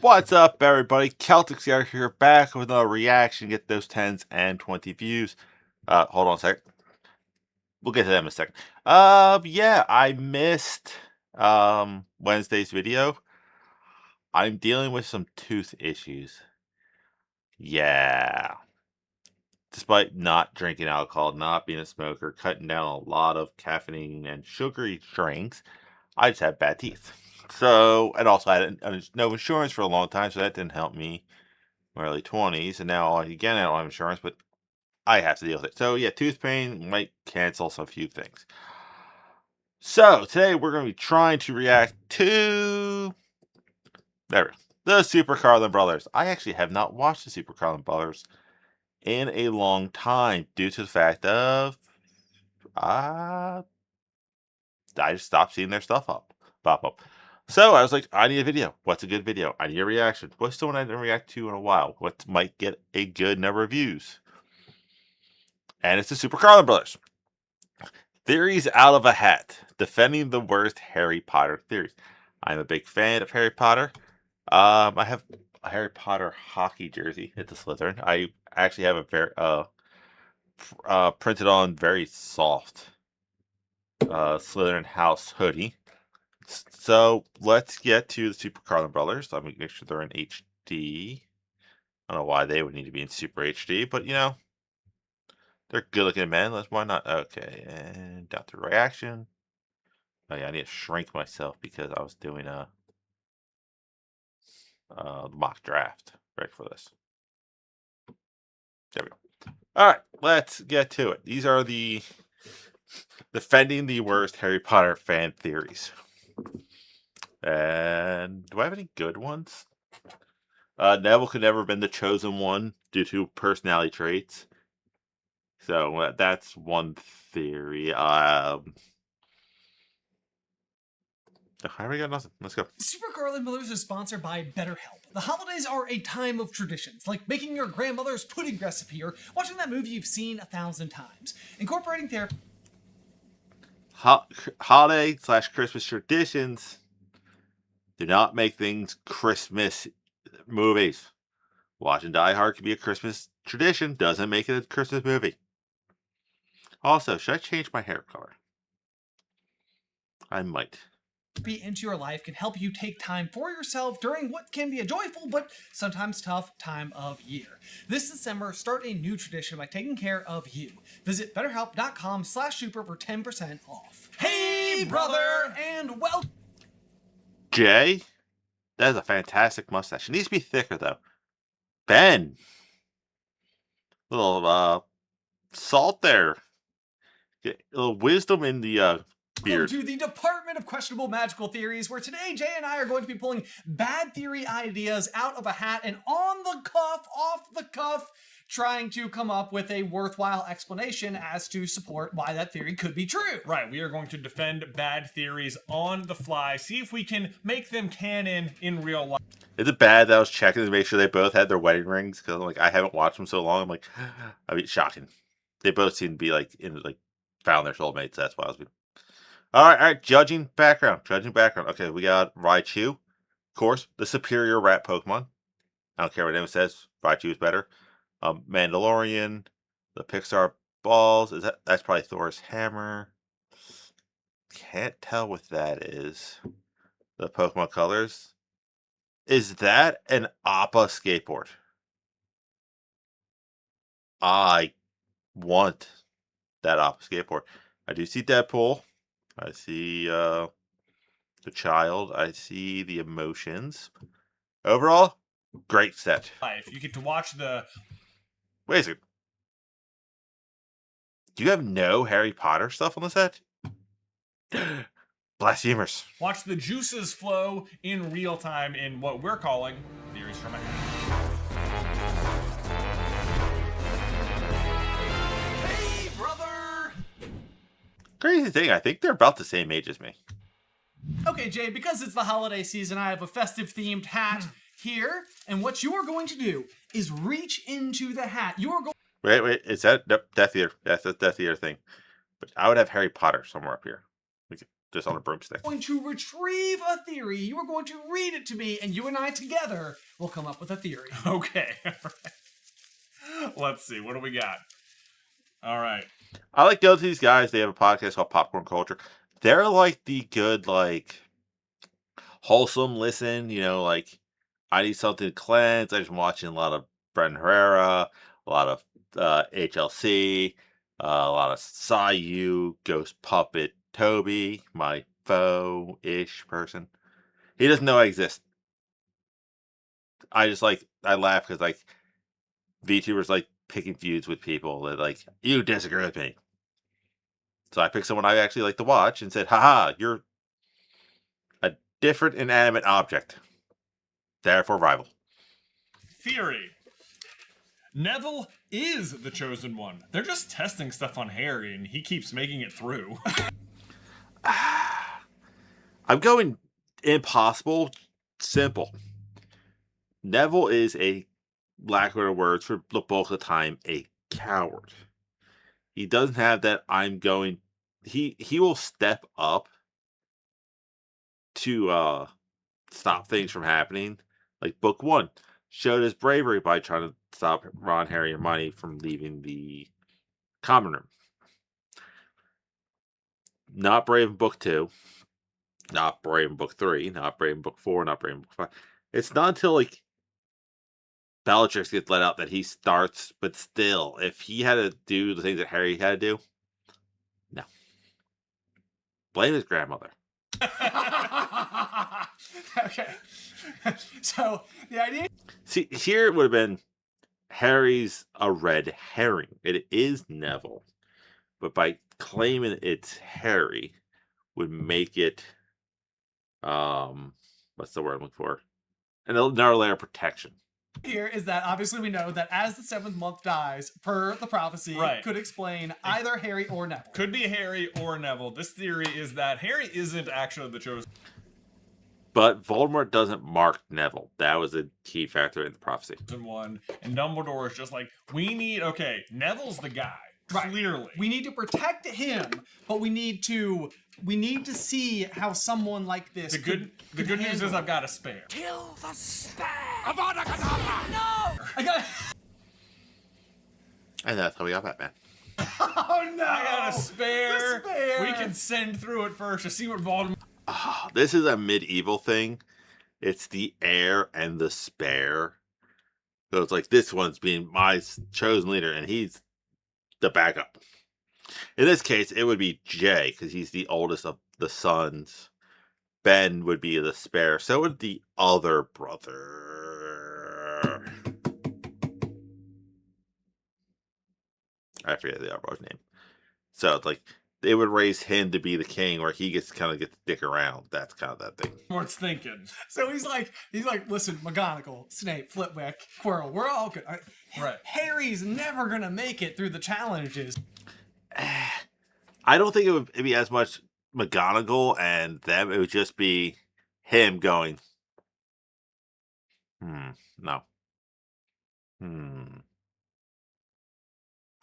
What's up, everybody? Celtic Scarecrow here, back with another reaction. Get those 10s and 20 views. Hold on a sec. We'll get to them in a second. Yeah, I missed Wednesday's video. I'm dealing with some tooth issues. Yeah. Despite not drinking alcohol, not being a smoker, cutting down a lot of caffeine and sugary drinks, I just have bad teeth. So, and also I had no insurance for a long time, so that didn't help me. My early 20s, and now again I don't have insurance, but I have to deal with it. So yeah, tooth pain might cancel some few things. So today we're going to be trying to react to the Super Carlin Brothers. I actually have not watched the Super Carlin Brothers in a long time due to the fact of I just stopped seeing their stuff pop up. So I was like, I need a video. What's a good video? I need a reaction. What's someone I didn't react to in a while? What might get a good number of views? And it's the Super Carlin Brothers. Theories out of a hat. Defending the worst Harry Potter theories. I'm a big fan of Harry Potter. I have a Harry Potter hockey jersey. It's a Slytherin. I actually have a very printed on very soft Slytherin house hoodie. So let's get to the Super Carlin Brothers. Let me make sure they're in HD. I don't know why they would need to be in Super HD, but you know, they're good looking men. Why not? Okay, and down to reaction. Oh yeah, I need to shrink myself because I was doing a mock draft right for this. There we go. All right, let's get to it. These are the defending the worst Harry Potter fan theories. And do I have any good ones? Neville could never have been the chosen one due to personality traits. So that's one theory. I already got nothing. Let's go. Super Garland Millers is sponsored by BetterHelp. The holidays are a time of traditions, like making your grandmother's pudding recipe or watching that movie you've seen 1,000 times. Incorporating therapy. Holiday/Christmas traditions do not make things Christmas movies. Watching Die Hard could be a Christmas tradition, doesn't make it a Christmas movie. Also, should I change my hair color? I might. Into your life can help you take time for yourself during what can be a joyful but sometimes tough time of year. This December, start a new tradition by taking care of you. Visit betterhelp.com/super for 10% off. Hey, brother, and welcome. Jay, that is a fantastic mustache. It needs to be thicker though. Ben, little salt there. Get a little wisdom in the beard. Welcome to the Department of Questionable Magical Theories, where today Jay and I are going to be pulling bad theory ideas out of a hat and on the cuff, off the cuff, trying to come up with a worthwhile explanation as to support why that theory could be true. Right, we are going to defend bad theories on the fly, see if we can make them canon in real life. Is it bad that I was checking to make sure they both had their wedding rings? Because I'm like, I haven't watched them so long. I'm like, I mean, shocking. They both seem to be like found their soulmates. That's why I was. All right. Judging background. Okay, we got Raichu, of course, the superior rat Pokemon. I don't care what anyone says. Raichu is better. Mandalorian, the Pixar balls. That's probably Thor's hammer. Can't tell what that is. The Pokemon colors. Is that an Appa skateboard? I want that Appa skateboard. I do see Deadpool. I see the child. I see the emotions. Overall, great set. You get to watch the... Wait a second. Do you have no Harry Potter stuff on the set? Blasphemers. Watch the juices flow in real time in what we're calling Theories from a Hat. Hey, brother! Crazy thing, I think they're about the same age as me. Okay, Jay, because it's the holiday season, I have a festive-themed hat here, and what you are going to do is reach into the hat. You are going... Wait, is that Death Eater? That's the Death Eater thing. But I would have Harry Potter somewhere up here. just on a broomstick. Going to retrieve a theory. You are going to read it to me, and you and I together will come up with a theory. Okay. Let's see. What do we got? All right. I like both of these guys. They have a podcast called Popcorn Culture. They're like the good, like, wholesome listen. Like, I need something to cleanse. I've been watching a lot of Brendan Herrera, a lot of HLC, a lot of Sayu, Ghost Puppet, Toby, my foe-ish person. He doesn't know I exist. I laugh because, like, VTubers like picking feuds with people that, like, you disagree with me. So I picked someone I actually like to watch and said, haha, you're a different inanimate object. Therefore, rival. Theory. Neville is the chosen one. They're just testing stuff on Harry, and he keeps making it through. I'm going impossible, simple. Neville is a, lack of better words, for the bulk of the time, a coward. He doesn't have that he will step up to stop things from happening. Like book 1 showed his bravery by trying to stop Ron, Harry, and Hermione from leaving the common room. Not brave in book 2. Not brave in book 3. Not brave in book 4. Not brave in book 5. It's not until, like, Bellatrix gets let out that he starts, but still, if he had to do the things that Harry had to do, no. Blame his grandmother. Okay. So, the idea... See, here it would have been Harry's a red herring. It is Neville. But by claiming it's Harry would make it, what's the word I'm looking for? Another layer of protection. Here is that obviously we know that as the 7th month dies, per the prophecy, Right. could explain either Harry or Neville. Could be Harry or Neville. This theory is that Harry isn't actually the chosen But Voldemort doesn't mark Neville. That was a key factor in the prophecy. one, and Dumbledore is just like, Neville's the guy. Right. Clearly. We need to protect him, but we need to see how someone like this The good news is I've got a spare. Kill the spare! Avada Kedavra! No! I got... And that's how we got Batman. Oh no! I got a spare. The spare! We can send through it first to see what Voldemort... This is a medieval thing. It's the heir and the spare. So it's like, this one's being my chosen leader, and he's the backup. In this case, it would be Jay, because he's the oldest of the sons. Ben would be the spare. So would the other brother. I forget the other brother's name. So it's like, they would raise him to be the king, where he gets to kind of get to stick around. That's kind of that thing. Voldemort's thinking. So he's like, listen, McGonagall, Snape, Flitwick, Quirrell, we're all good. Right. Harry's never gonna make it through the challenges. I don't think it'd be as much McGonagall and them. It would just be him going, no.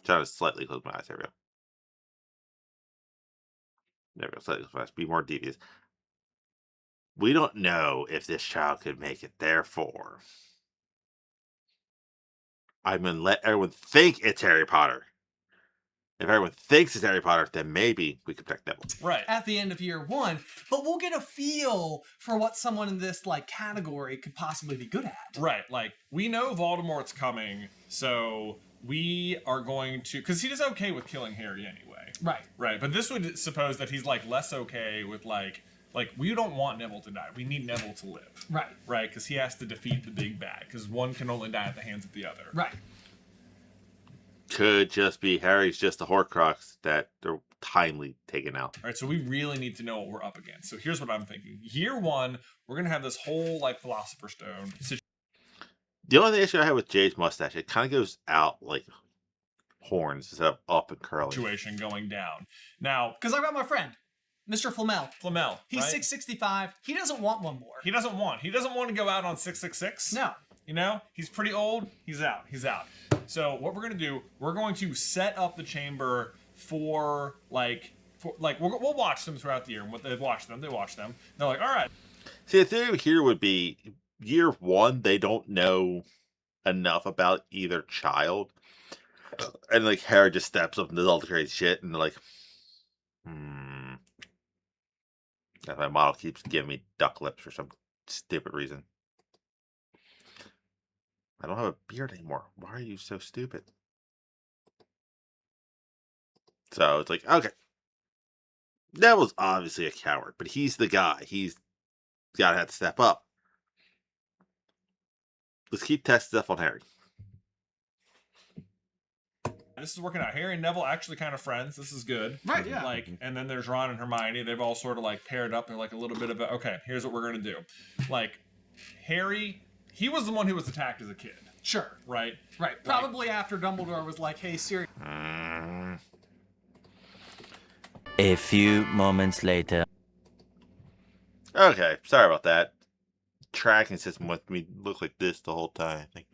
Trying to slightly close my eyes. There we go. There we go. Slightly close my eyes. Be more devious. We don't know if this child could make it. Therefore, I'm going to let everyone think it's Harry Potter. If everyone thinks it's Harry Potter, then maybe we could protect Neville. Right. At the end of year 1, but we'll get a feel for what someone in this like category could possibly be good at. Right. Like, we know Voldemort's coming, so we are going to... Because he is okay with killing Harry anyway. Right. Right. But this would suppose that he's, like, less okay with, like, we don't want Neville to die. We need Neville to live. Right. Right? Because he has to defeat the big bad. Because one can only die at the hands of the other. Right. Could just be Harry's just a Horcrux that they're timely taken out. All right, so we really need to know what we're up against. So here's what I'm thinking. Year 1, we're going to have this whole, like, Philosopher's Stone situation. The only issue I have with Jay's mustache, it kind of goes out like horns instead of up and curling. Situation going down. Now, Because I've got my friend, Mr. Flamel. Flamel, He's right? 665. He doesn't want one more. He doesn't want to go out on 666. No. You know, he's pretty old. He's out. So what we're going to do, we're going to set up the chamber for like we'll watch them throughout the year, and what they watch them. They're like, all right, See, the theory here would be year one, they don't know enough about either child. And like Harry just steps up and does all the crazy shit, and they're like, and my model keeps giving me duck lips for some stupid reason. I don't have a beard anymore. Why are you so stupid? So it's like, okay. Neville's obviously a coward, but he's the guy. He's gotta have to step up. Let's keep testing stuff on Harry. this is working out. Harry and Neville actually kind of friends. This is good. Right, yeah. Like, and then there's Ron and Hermione. They've all sort of like paired up. They're like a little bit of a, okay, here's what we're going to do. Like, Harry, he was the one who was attacked as a kid. Sure. Right? Right. Probably after Dumbledore was like, hey, Sirius. A few moments later. Okay, sorry about that. Tracking system with me looked like this the whole time. Like,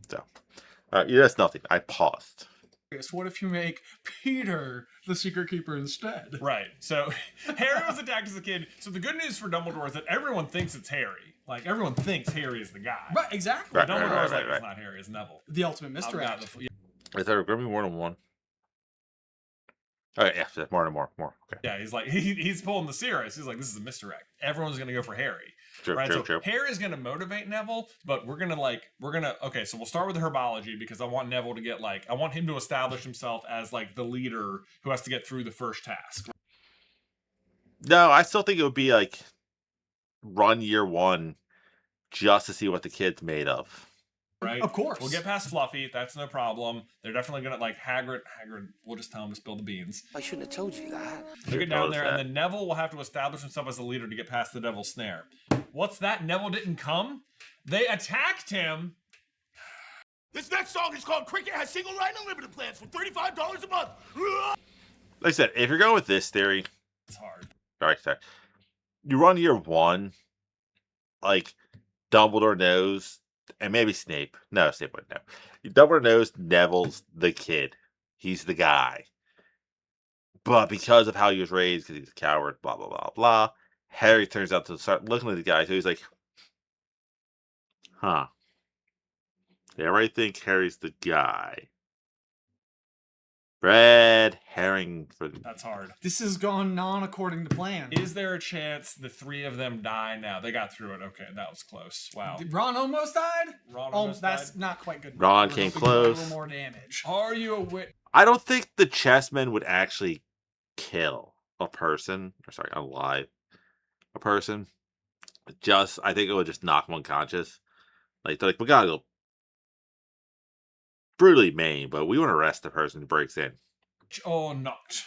So, yeah, that's nothing. I paused. What if you make Peter the secret keeper instead? Right. So Harry was attacked as a kid. So the good news for Dumbledore is that everyone thinks it's Harry. Like, everyone thinks Harry is the guy. Right, exactly. Right, Dumbledore's right. it's not Harry, it's Neville. The ultimate I've got misdirect. Is there going to be more than one? Okay, yeah, more. Okay. Yeah, he's like, he's pulling the Sirius. He's like, this is a misdirect. Everyone's going to go for Harry. True. Harry's going to motivate Neville, but okay, so we'll start with the herbology because I want Neville to get I want him to establish himself as like the leader who has to get through the first task. No, I still think it would be like run year one just to see what the kid's made of. Right? Of course. We'll get past Fluffy. That's no problem. They're definitely going to, like, Hagrid, we'll just tell him to spill the beans. I shouldn't have told you that. They'll get down there, and then Neville will have to establish himself as the leader to get past the Devil's Snare. What's that? Neville didn't come? They attacked him. This next song is called Cricket Has Single Line Unlimited Plans for $35 a month. Like I said, if you're going with this theory, It's hard. sorry. You run year one, like Dumbledore knows, and maybe Snape. No, Snape wouldn't know. Dumbledore knows Neville's the kid. He's the guy. But because of how he was raised, because he's a coward, blah, blah, blah, blah, Harry turns out to start looking at the guy. So he's like, huh. They already think Harry's the guy. Red herring for the... That's hard. This has gone non according to plan. Is there a chance the three of them die now? They got through it. Okay, that was close. Wow. Ron almost died? Ron almost that's died? not quite good. Ron We're came hoping for close. A little more damage. Are you a wit? I don't think the chessmen would actually kill a person. Or sorry, alive. A person. I think it would just knock them unconscious. Like, they're like, we gotta go brutally maim, but we want to arrest the person who breaks in. Or not.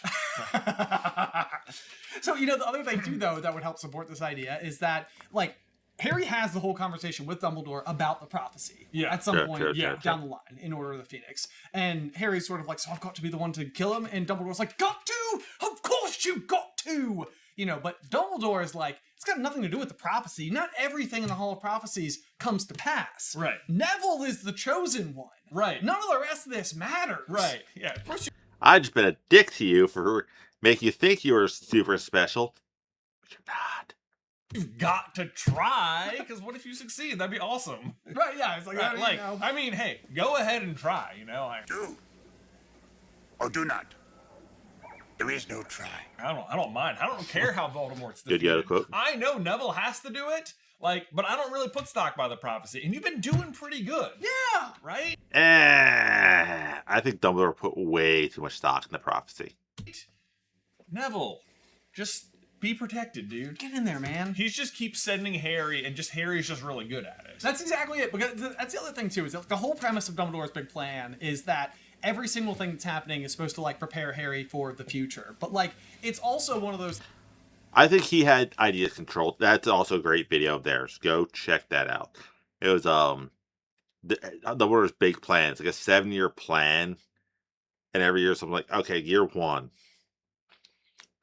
So, the other thing, too, though, that would help support this idea is that, like, Harry has the whole conversation with Dumbledore about the prophecy at some point down the line in Order of the Phoenix. And Harry's sort of like, so I've got to be the one to kill him? And Dumbledore's like, got to! Of course you got to! But Dumbledore is like, it's got nothing to do with the prophecy. Not everything in the Hall of Prophecies comes to pass. Right. Neville is the chosen one. Right. None of the rest of this matters. Right. Yeah, of course you... I've just been a dick to you for making you think you were super special. But you're not. You've got to try, because what if you succeed? That'd be awesome. Right, yeah. It's like, Right, I mean, hey, go ahead and try, Do or do not. There is no try. I don't mind. I don't care how Voldemort's Good defeated. Yoda quote. I know Neville has to do it, but I don't really put stock by the prophecy. And you've been doing pretty good. Yeah. Right? I think Dumbledore put way too much stock in the prophecy. Neville, just be protected, dude. Get in there, man. He just keeps sending Harry, and Harry's just really good at it. That's exactly it. Because that's the other thing, too, is that the whole premise of Dumbledore's big plan is that every single thing that's happening is supposed to, prepare Harry for the future. But, it's also one of those... I think he had ideas controlled. That's also a great video of theirs. Go check that out. It was Dumbledore's big plan. It's like a 7-year plan. And every year something like, okay, year one.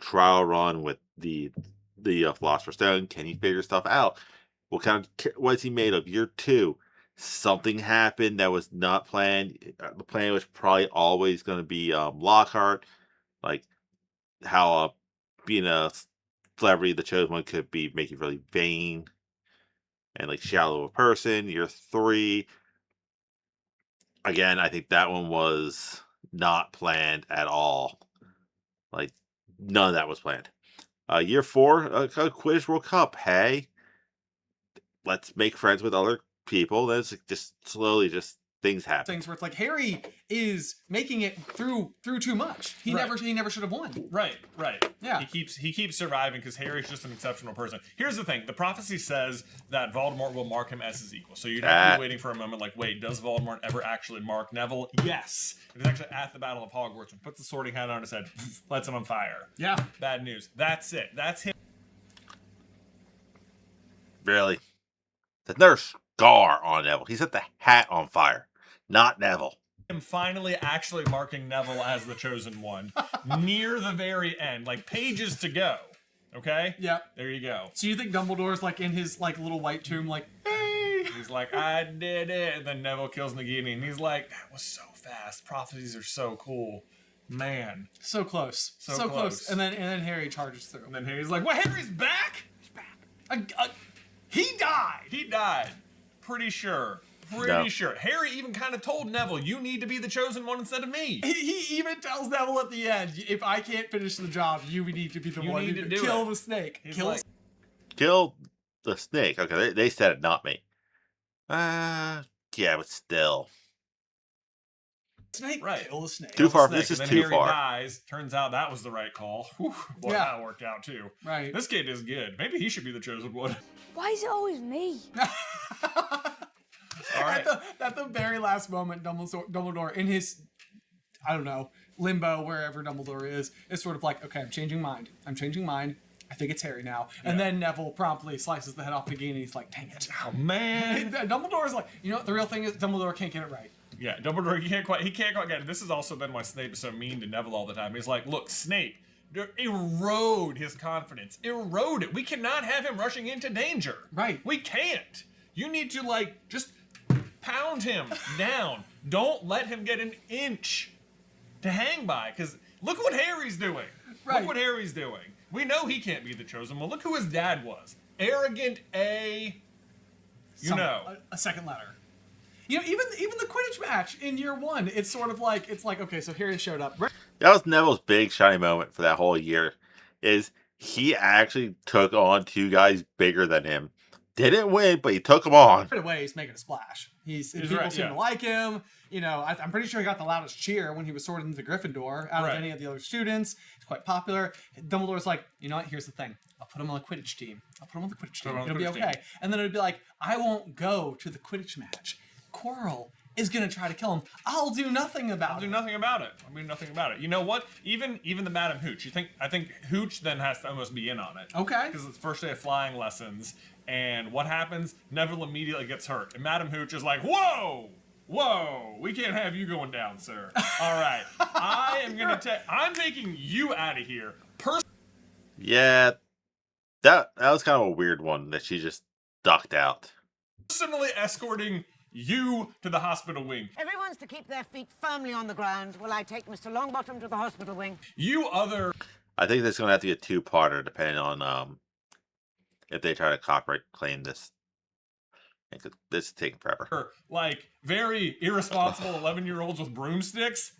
Trial run with the Philosopher's Stone. Can he figure stuff out? What is he made of? Year two. Something happened that was not planned. The plan was probably always going to be Lockhart. like how being a celebrity, the chosen one, could be make you really vain and like shallow a person. Year 3, again, I think that one was not planned at all. Like none of that was planned. Year 4, Quidditch World Cup. Hey, let's make friends with other people. Then it's just slowly, just things happen. Things where it's like Harry is making it through too much. He Right. never should have won. Right. Yeah. He keeps surviving because Harry's just an exceptional person. Here's the thing: the prophecy says that Voldemort will mark him as his equal. So you'd have to be waiting for a moment, like, wait, does Voldemort ever actually mark Neville? Yes. It was actually at the Battle of Hogwarts when puts the Sorting Hat on his head, lights him on fire. Yeah. Bad news. That's it. That's him. Really, there's scar on Neville. He set the hat on fire, not Neville. Finally actually marking Neville as the chosen one near the very end, like pages to go. Okay? Yeah. There you go. So you think Dumbledore's like in his like little white tomb, like, hey? He's like, I did it. And then Neville kills Nagini, and he's like, that was so fast. Prophecies are so cool. Man. So close. So close. And then Harry charges through. And then Harry's like, what, Harry's back? He's back. He died! He died. Pretty sure. Pretty sure. Harry even kind of told Neville, you need to be the chosen one instead of me. He even tells Neville at the end, if I can't finish the job, you need to be the one need to to do kill it. the snake. He's Kill like, Kill the snake. Okay, they said it, not me. Yeah, but still. snake. Right. Kill the snake. Too far. snake. This is And then too Harry far. dies. Turns out that was the right call. Whew, boy, Yeah. that worked out too. Right. This kid is good. Maybe he should be the chosen one. Why is it always me? All right. At the very last moment, Dumbledore in his, I don't know, limbo, wherever Dumbledore is sort of like, okay, I'm changing mind. I think it's Harry now. And then Neville promptly slices the head off Nagini, and he's like, dang it. Oh, man. Dumbledore's like, you know what the real thing is? Dumbledore can't get it right. Yeah, Dumbledore, he can't quite get it. This has also been why Snape is so mean to Neville all the time. He's like, look, Snape, erode his confidence. Erode it. We cannot have him rushing into danger. Right. We can't. You need to, like, just pound him down. Don't let him get an inch to hang by, because look what Harry's doing. Right. Look what Harry's doing. We know he can't be the chosen one. Look who his dad was. Arrogant A. A second letter. You know, even the Quidditch match in year 1, it's sort of like, okay, so Harry showed up. That was Neville's big shiny moment for that whole year. Is he actually took on 2 guys bigger than him. Didn't win, but he took them on. Right away, he's making a splash. People right, seem yeah. to like him. You know, I'm pretty sure he got the loudest cheer when he was sorted into Gryffindor out of Right. any of the other students. He's quite popular. Dumbledore's like, you know what? Here's the thing. I'll put him on the Quidditch team. It'll be okay. And then it'll be like, I won't go to the Quidditch match. Quirrell is gonna try to kill him. I'll do nothing about it. I'll do nothing about it. You know what? Even the Madam Hooch. I think Hooch then has to almost be in on it. Okay. Because it's first day of flying lessons, and what happens? Neville immediately gets hurt, and Madam Hooch is like, "Whoa, we can't have you going down, sir. All right, I'm taking you out of here." Yeah, that was kind of a weird one that she just ducked out. Personally escorting you to the hospital wing. Everyone's to keep their feet firmly on the ground while I take Mr. Longbottom to the hospital wing. I think there's gonna have to be a 2-parter depending on if they try to copyright claim this. This is taking forever. Like very irresponsible 11-year-olds with broomsticks.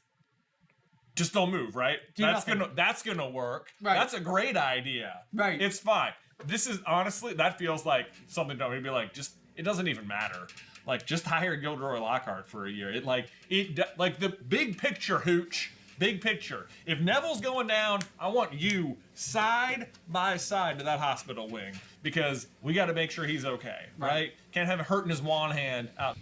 Just don't move, right? That's gonna work. Right. That's a great idea. Right. It's fine. This is honestly, that feels like something to be like, it doesn't even matter. Like, just hire Gilderoy Lockhart for a year. Like the big picture, Hooch. Big picture. If Neville's going down, I want you side by side to that hospital wing, because we got to make sure he's okay, right? Can't have him hurting his wand hand out.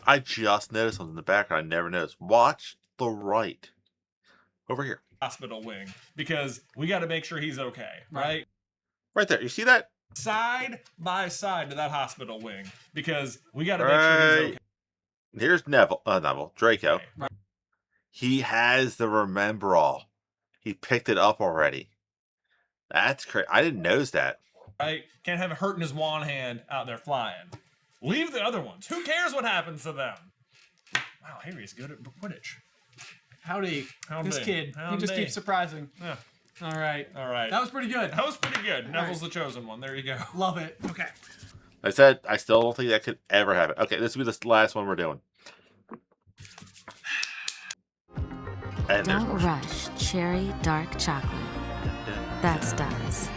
I just noticed something in the background I never noticed. Watch the right. Over here. Hospital wing, because we got to make sure he's okay, right? Right there. You see that? Side by side to that hospital wing, because we got to make sure he's okay. Here's Neville, Draco. Right. He has the Remember All. He picked it up already. That's crazy. I didn't notice that. Right? Can't have him hurting his wand hand out there flying. Leave the other ones. Who cares what happens to them? Wow, Harry's good at Quidditch. Howdy. Howdy. This kid. He just Howdy. keeps surprising. Yeah. All right. All right. That was pretty good. That was pretty good. Neville's the chosen one. There you go. Love it. Okay. I said I still don't think that could ever happen. Okay, this will be the last one we're doing. And there's Don't more. rush cherry dark chocolate. That's Dice.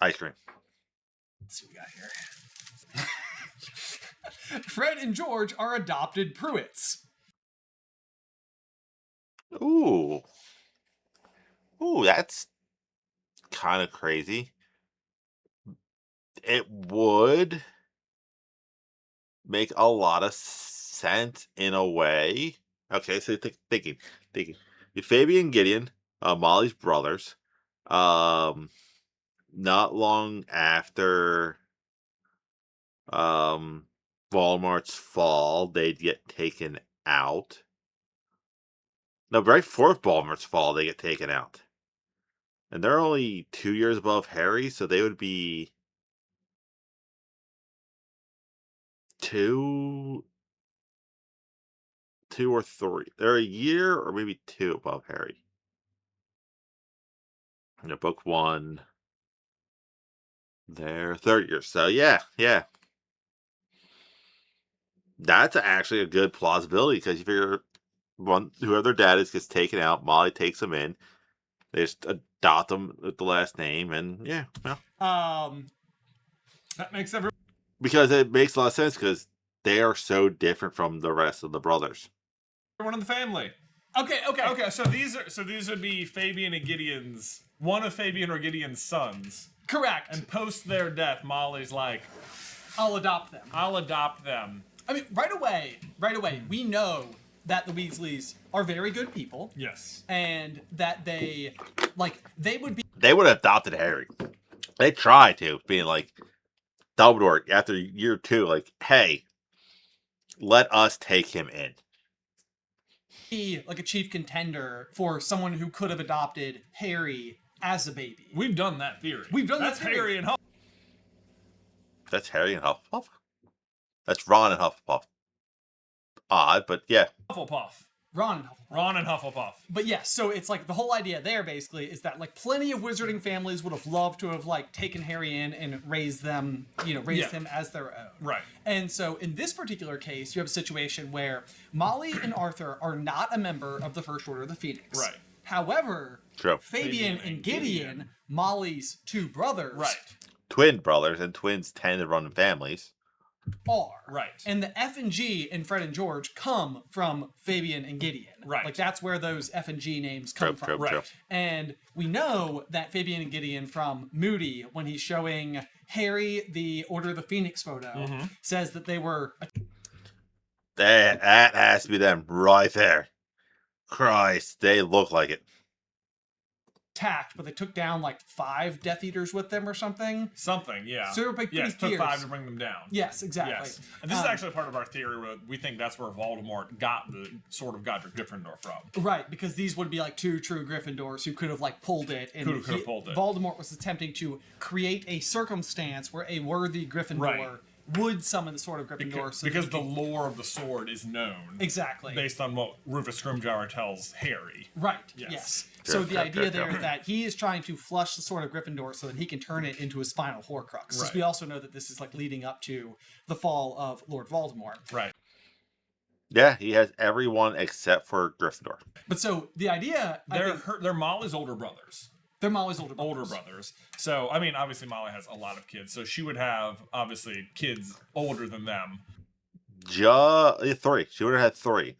Ice cream. Let's see what we got here. Fred and George are adopted Pruitts. Ooh. Ooh, that's kind of crazy. It would make a lot of sense in a way. Okay, so thinking. Fabian and Gideon, Molly's brothers. Not long after Voldemort's fall, they'd get taken out. No, right before Voldemort's fall, they get taken out. And they're only 2 years above Harry, so they would be two or three. They're a year or maybe two above Harry. In book one, they're third year. So yeah. That's actually a good plausibility because you figure whoever their dad is gets taken out, Molly takes them in. They just adopt them with the last name, and yeah, well. That makes everyone. Because it makes a lot of sense because they are so different from the rest of the brothers. Everyone in the family. Okay. Okay, so these would be Fabian and Gideon's, one of Fabian or Gideon's sons. Correct. And post their death, Molly's like, I'll adopt them. I'll adopt them. I mean, right away, we know that the Weasleys are very good people. Yes. And that they would be. They would have adopted Harry. They tried to, being like, Dumbledore, after year 2, like, hey, let us take him in. Be like a chief contender for someone who could have adopted Harry as a baby. We've done that theory. That's that Harry and Huff. That's Harry and Hufflepuff. That's Ron and Hufflepuff. Odd, but yeah. Hufflepuff. Ron and Hufflepuff. Ron and Hufflepuff. But yes, so it's like the whole idea there basically is that like plenty of wizarding families would have loved to have like taken Harry in and raised them, him as their own. Right. And so in this particular case, you have a situation where Molly and Arthur are not a member of the First Order of the Phoenix. Right. However, True. Fabian and Gideon, Molly's two brothers, Right. Twin brothers, and twins tend to run in families. are. Right. And the F and G in Fred and George come from Fabian and Gideon. Right. Like that's where those F and G names come from. True. Right. And we know that Fabian and Gideon from Moody, when he's showing Harry the Order of the Phoenix photo, says that they were That has to be them right there. Christ, they look like it. attacked, but they took down like 5 Death Eaters with them or something. Something, yeah. So they're like yes, pretty took 5 fierce. to bring them down. Yes, exactly. Yes. And this is actually part of our theory where we think that's where Voldemort got the Sword of Godric Gryffindor from. Right, because these would be like 2 true Gryffindors who could have like pulled it. And Could have pulled it. Voldemort was attempting to create a circumstance where a worthy Gryffindor Right. would summon the Sword of Gryffindor. Because the lore of the sword is known. Exactly. Based on what Rufus Scrimgeour tells Harry. Right, Yes. yes. Sure, So the sure, idea sure, there sure. is that he is trying to flush the Sword of Gryffindor so that he can turn it into his final Horcrux. Because Right. we also know that this is like leading up to the fall of Lord Voldemort. Right. Yeah, he has everyone except for Gryffindor. But so the idea, They're Molly's older brothers. they're Molly's older Older brothers. So, I mean, obviously Molly has a lot of kids. So she would have, obviously, kids older than them. 3. She would have had 3.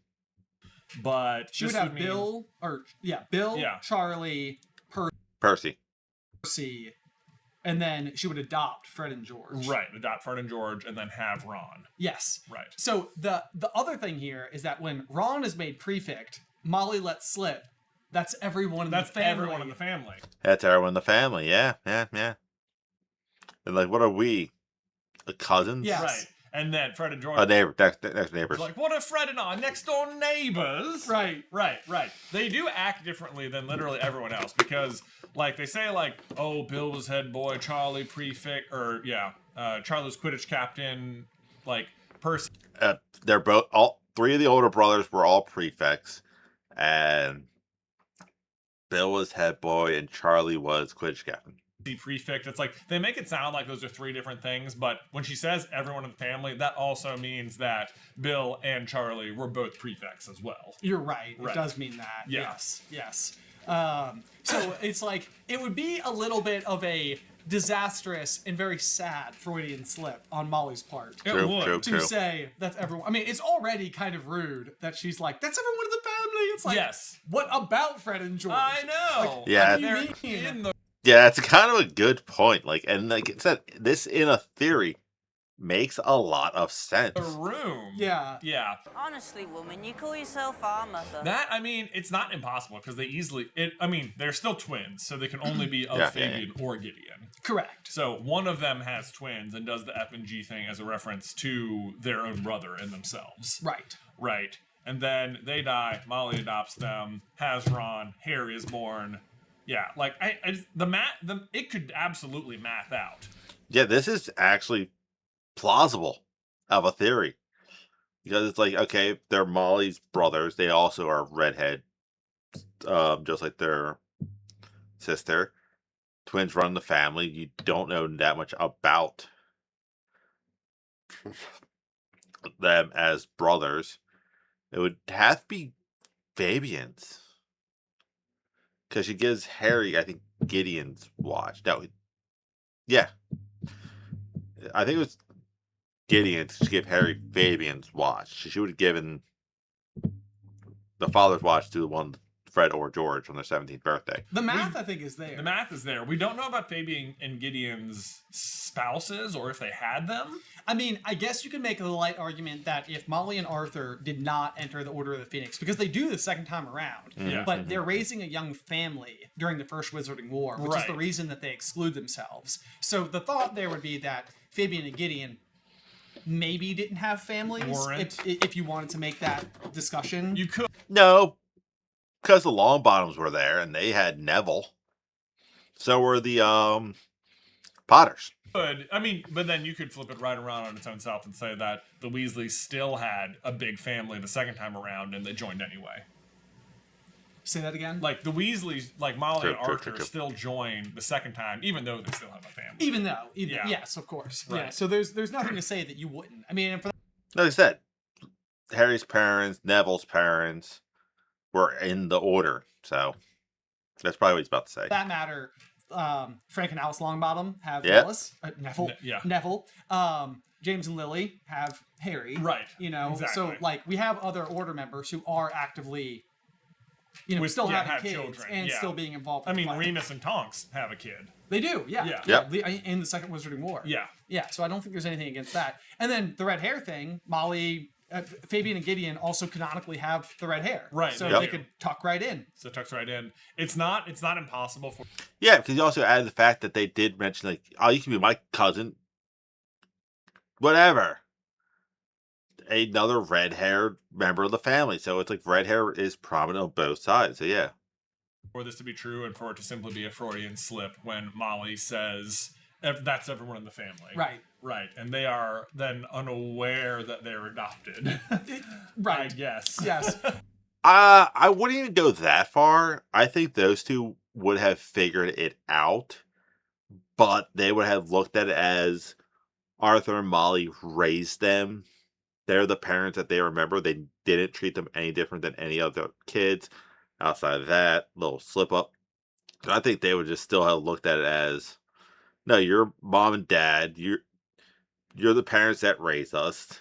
But She would this have mean- Bill, Yeah. Charlie, Percy. Percy, and then she would adopt Fred and George. Right. Adopt Fred and George and then have Ron. Yes. Right. So the other thing here is that when Ron is made prefect, Molly lets slip. That's everyone in That's the family. everyone in the family. That's everyone in the family. Yeah. And like, what are we? Cousins? Yes. Right. And then Fred and George. A neighbor. Next neighbors. Like, what are Fred and I? Next door neighbors? Right. Right. They do act differently than literally everyone else because, like, they say, like, oh, Bill was head boy, Charlie prefect, or, Charlie was Quidditch captain, like, Percy. They're both 3 of the older brothers were all prefects, and Bill was head boy, and Charlie was Quidditch captain. The prefect. It's like they make it sound like those are 3 different things, but when she says everyone in the family, that also means that Bill and Charlie were both prefects as well. You're right. Right. It does mean that. Yeah. Yes. So it's like it would be a little bit of a disastrous and very sad Freudian slip on Molly's part It would. to say that's everyone. I mean, it's already kind of rude that she's like, "That's everyone in the family." It's like, Yes. what about Fred and George? I know. Like, Yeah. what do you They're mean? in the Yeah, it's kind of a good point. Like, and like it said, this in a theory makes a lot of sense. room. Yeah. Yeah. Honestly, woman, you call yourself our mother. That, I mean, it's not impossible because they easily. They're still twins, so they can only be of Yeah, Fabian or Gideon. Correct. So one of them has twins and does the F and G thing as a reference to their own brother and themselves. Right. Right. And then they die. Molly adopts them. Has Ron. Harry is born. Yeah, like it could absolutely math out. Yeah, this is actually plausible of a theory. Because it's like, okay, they're Molly's brothers. They also are redhead, just like their sister. Twins run the family. You don't know that much about them as brothers. It would have to be Fabian's. Because she gives Harry, I think, Gideon's watch. Yeah. I think it was Gideon to give Harry Fabian's watch. She would have given the father's watch to the one Fred or George on their 17th birthday. The math, I think, is there. The math is there. We don't know about Fabian and Gideon's spouses or if they had them. I mean, I guess you could make the light argument that if Molly and Arthur did not enter the Order of the Phoenix, because they do the second time around, Yeah. but they're raising a young family during the First Wizarding War, which is the Right. reason that they exclude themselves. So the thought there would be that Fabian and Gideon maybe didn't have families, Weren't. if you wanted to make that discussion. You could. No, because the Longbottoms were there and they had Neville. So were the Potters. I mean, but then you could flip it right around on its own self and say that the Weasleys still had a big family the second time around and they joined anyway. Say that again? Like the Weasleys, like Molly True, and true, Arthur true. still joined the second time, even though they still have a family. Even though, Yeah. yes, of course. Right. Yeah, so there's nothing to say that you wouldn't. I mean, and for Like I said, Harry's parents, Neville's parents were in the order. So that's probably what he's about to say. that matter, Frank and Alice Longbottom have Yep. Neville. Yeah. Neville. James and Lily have Harry. Right. You know, so Exactly. like we have other order members who are actively, still yeah, having have kids children, and yeah. still being involved. I in the mean, fight. Remus and Tonks have a kid. They do, yeah. Yeah. Yep. In the Second Wizarding War. Yeah. Yeah, so I don't think there's anything against that. And then the red hair thing, Molly, Fabian and Gideon also canonically have the red hair. Right, So they they do. could tuck right in. So it tucks right in. It's not impossible for. Yeah, because you also added the fact that they did mention, like, oh, you can be my cousin. Whatever. Another red-haired member of the family. So it's like red hair is prominent on both sides. So yeah. For this to be true and for it to simply be a Freudian slip when Molly says that's everyone in the family. Right. Right. And they are then unaware that they're adopted. Right. I guess. Yes. I wouldn't even go that far. I think those two would have figured it out, but they would have looked at it as Arthur and Molly raised them. They're the parents that they remember. They didn't treat them any different than any other kids. Outside of that, little slip up. So I think they would just still have looked at it as, no, you're mom and dad. You're the parents that raised us.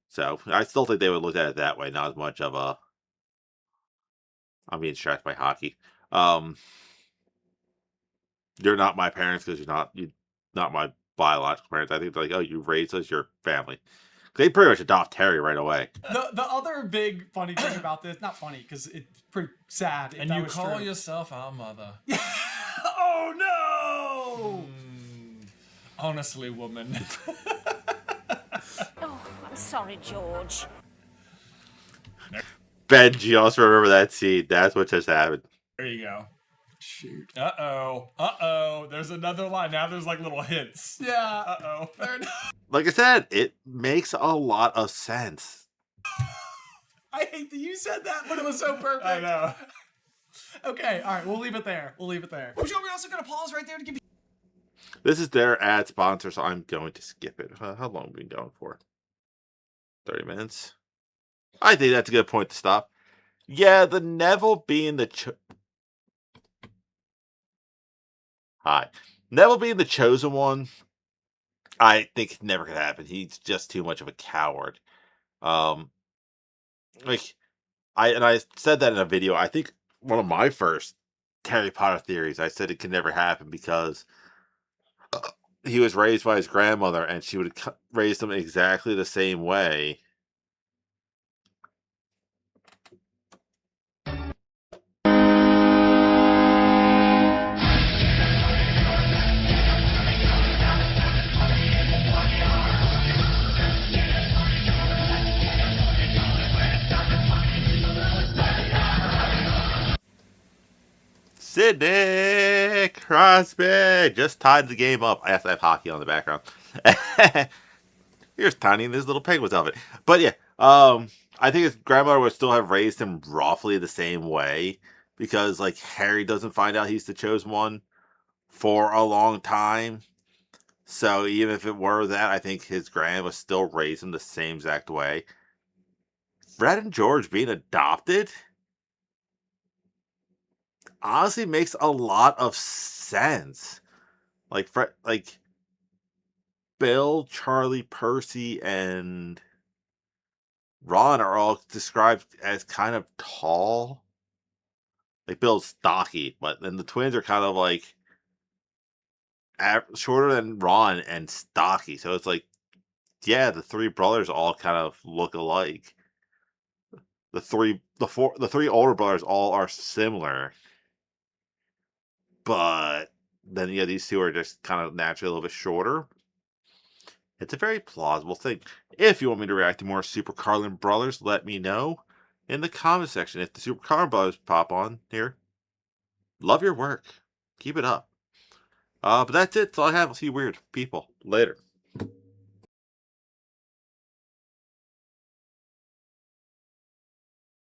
So I still think they would look at it that way, not as much of a. I'm being distracted by hockey. You're not my parents because you're not my biological parents. I think they're like, oh, you raised us, your family. They pretty much adopt Harry right away. The other big funny thing about this, not funny because it's pretty sad. if And that you was call true. yourself our mother. Oh no! Honestly, woman. Oh, I'm sorry, George. Ben just remember that scene. That's what just happened. There you go. Shoot. Uh-oh. There's another line. Now there's like little hints. Yeah. Uh-oh. They're- Like I said, it makes a lot of sense. I hate that you said that, but it was so perfect. I know. Okay, all right, we'll leave it there. We'll leave it there. We're also going to pause right there to give you. This is their ad sponsor, so I'm going to skip it. How long have we been going for? 30 minutes? I think that's a good point to stop. Yeah, the Neville being the... Hi. Neville being the chosen one, I think it never could happen. He's just too much of a coward. Um, like, I said that in a video. I think one of my first Harry Potter theories, I said it could never happen because he was raised by his grandmother and she would raise him exactly the same way. Sidney Crosby just tied the game up. I have to have hockey on the background. Here's Tiny in this little penguin's outfit. But yeah, I think his grandmother would still have raised him roughly the same way because like Harry doesn't find out he's the chosen one for a long time. So even if it were that, I think his grand would still raise him the same exact way. Fred and George being adopted honestly makes a lot of sense. Like Fred, like Bill, Charlie, Percy, and Ron are all described as kind of tall. Like Bill's stocky, but then the twins are kind of like shorter than Ron and stocky. So it's like, yeah, the three brothers all kind of look alike. The three older brothers all are similar, but then yeah, these two are just kind of naturally a little bit shorter. It's a very plausible thing. If you want me to react to more Super Carlin Brothers, let me know in the comment section. If the Super Carlin Brothers pop on here, love your work. Keep it up. But that's it. That's all I have. I'll see you weird people later.